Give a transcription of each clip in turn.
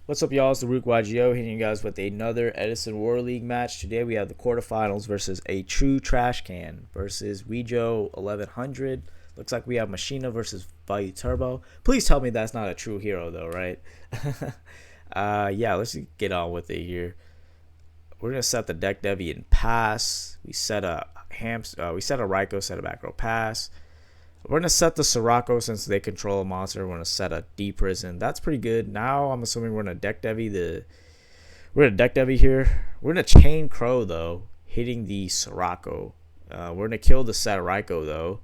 What's up, y'all? It's TheRookYGO hitting you guys with another EDISON World League match. Today we have the quarterfinals versus a true trash can versus Wejo 1100. Looks like we have Machina versus Vayu Turbo. Please tell me that's not a true hero, though, right? Yeah, let's get on with it here. We're gonna set the deck Deviant pass. We set a we set a Raikou, set a back row pass. We're going to set the Sirocco since they control a monster. We're going to set a D prison. That's pretty good. Now I'm assuming we're going to deck Devi we're going to deck Devi here. We're going to chain Crow though, hitting the Sirocco. We're going to kill the Saturaiko though.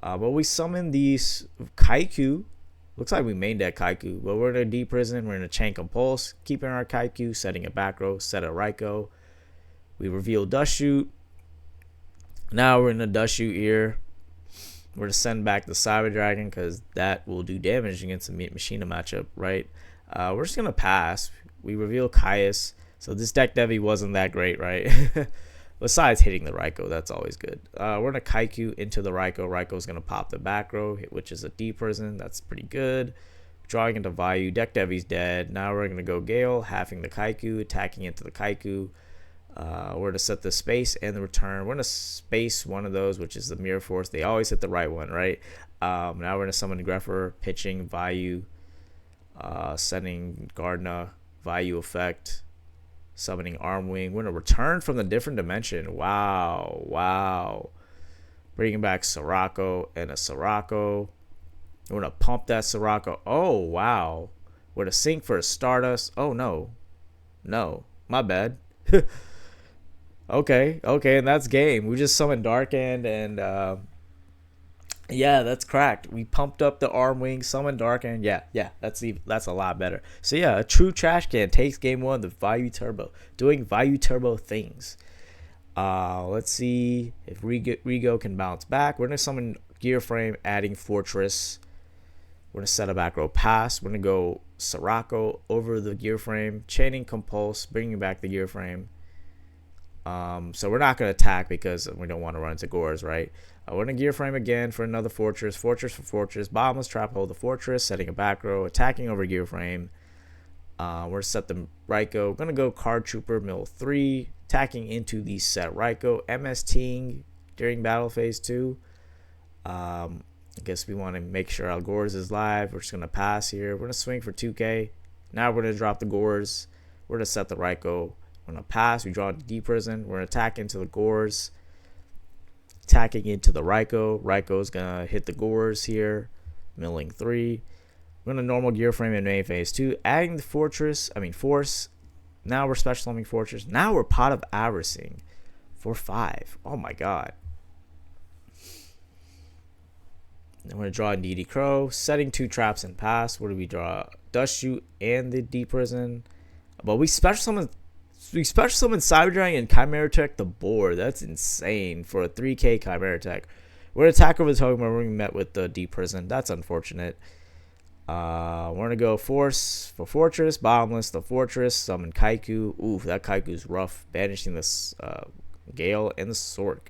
But we summon these Kaiku. Looks like we main deck Kaiku. But we're going to D prison. We're going to chain Compulse, keeping our Kaiku, setting a back row, set a Raikou. We reveal Dust Shoot. Now we're in the Dust Shoot here. We're going to send back the Cyber Dragon because that will do damage against the Machina matchup, right? We're just going to pass. We reveal Caius. So this deck Devi wasn't that great, right? Besides hitting the Raikou, that's always good. We're going to Kaiku into the Raikou. Raikou's going to pop the back row, which is a D prison. That's pretty good. Drawing into Vayu. Deck Devi's dead. Now we're going to go Gale, halving the Kaiku, attacking into the Kaiku. We're going to set the space and the return. We're going to space one of those, which is the Mirror Force. They always hit the right one, right? Now we're going to summon Greffer, pitching Vayu, sending Gardna, Vayu effect, summoning Armwing. We're going to return from the different dimension. Wow. Bringing back Sirocco and a Sirocco. We're going to pump that Sirocco. Oh, wow. We're going to sink for a Stardust. Oh, no. My bad. Okay, and that's game. We just summoned Dark End, and yeah, that's cracked. We pumped up the Armwing, summoned Dark End. Yeah, that's a lot better. So yeah, a true trash can takes game one. The Vayu Turbo doing Vayu Turbo things. Let's see if Rigo can bounce back. We're gonna summon Gear Frame, adding Fortress. We're gonna set a back row pass. We're gonna go Sirocco over the Gear Frame, chaining Compulse, bringing back the Gear Frame. So we're not going to attack because we don't want to run into Gores, right? We're going to Gear Frame again for another Fortress. Fortress for Fortress. Bottomless Trap, hold the Fortress. Setting a back row. Attacking over Gear Frame. We're going to set the Raikou. We're going to go Card Trooper, mill 3. Attacking into the set Raikou. MSTing during battle phase 2. I guess we want to make sure our Gores is live. We're just going to pass here. We're going to swing for 2k. Now we're going to drop the Gores. We're going to set the Raikou. We're going to pass. We draw the D prison. We're going to attack into the Gores. Attacking into the Raikou. Raikou's going to hit the Gores here. Milling 3. We're going to normal Gear Frame in main phase 2. Adding the Force. Now we're special summoning Fortress. Now we're Pot of Avacing for 5. Oh my god. Then we're going to draw DD Crow. Setting 2 traps and pass. What do we draw? Dust Shoot and the D prison. But we special summon Cyber Dragon and Chimera Tech the board. That's insane for a 3k Chimera Tech. We're going to attack over the token, but we're going to be met with the D prison. That's unfortunate. We're going to go Force for Fortress. Bottomless the Fortress. Summon Kaiku. Ooh, that Kaiku's rough. Banishing this Gale and the Sork.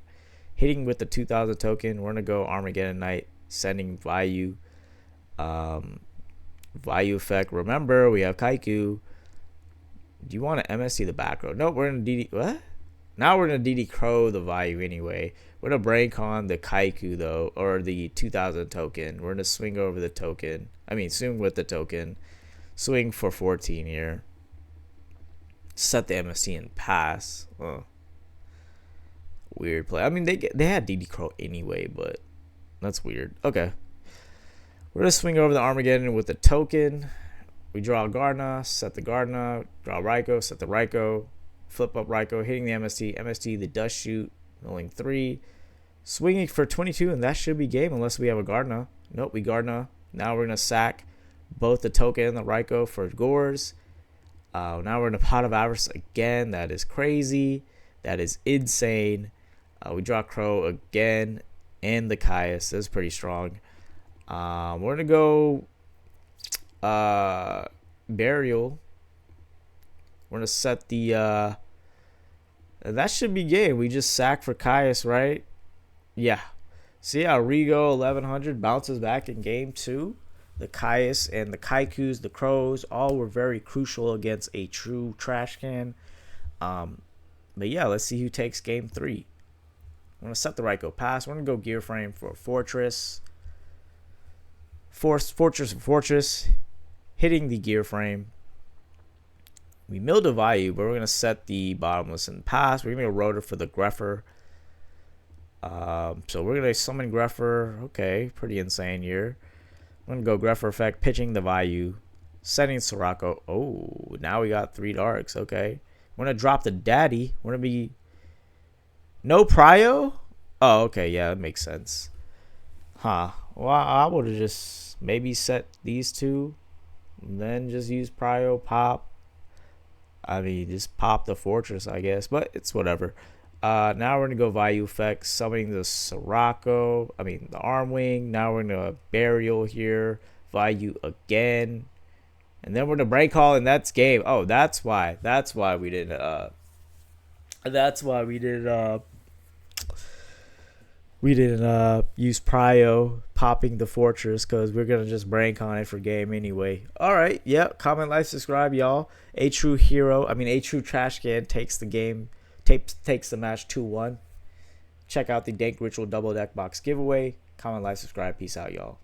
Hitting with the 2000 token. We're going to go Armageddon Knight. Sending Vayu. Vayu effect. Remember, we have Kaiku. Do you want to MSC the back row? Nope, we're going to DD... What? Now we're going to DD Crow the Vayu anyway. We're going to Brain Con the Kaiku, though, or the 2000 token. We're going to swing over the token. Swing with the token. Swing for 14 here. Set the MSC and pass. Oh. Weird play. They had DD Crow anyway, but that's weird. Okay. We're going to swing over the Armageddon with the token. We draw Gardna, set the Gardna, draw Raikou, set the Raikou, flip up Raikou, hitting the MST, the Dust Shoot, milling 3, swinging for 22, and that should be game unless we have a Gardna. Nope, we Gardna. Now we're going to sack both the token and the Raikou for Gores. Now we're in a Pot of Avarice again. That is crazy. That is insane. We draw Crow again and the Caius. That's pretty strong. We're going to go... Burial. We're gonna set the that should be game. We just sack for Caius, right? Yeah. See how Rigo 1100 bounces back in game 2? The Caius and the Kaikus, the Crows, all were very crucial against a true trash can. But yeah, let's see who takes game 3. I'm going to set the right go pass. We're going to go gear frame for Fortress. Fortress. Hitting the gear frame. We milled a Vayu, but we're going to set the bottomless and pass. We're going to go rotor for the Greffer. So we're going to summon Greffer. Okay, pretty insane here. I'm going to go Greffer effect, pitching the Vayu. Setting Sirocco. Oh, now we got 3 darks. Okay. We're going to drop the Daddy. We're going to be... No Prio? Oh, okay. Yeah, that makes sense. Huh. Well, I would have just maybe set these 2. And then just use Prio, pop. I mean, just pop the Fortress, I guess. But it's whatever. Now we're going to go Vayu effect, summoning the Sirocco. I mean, the Arm Wing. Now we're going to Burial here. Vayu again. And then we're going to Break Call, and that's game. Oh, that's why. That's why we didn't... we didn't use Prio popping the Fortress, because we're going to just Break on it for game anyway. Alright, yeah. Comment, like, subscribe, y'all. A true trash can takes the game. Takes the match 2-1. Check out the Dank Ritual Double Deck Box giveaway. Comment, like, subscribe. Peace out, y'all.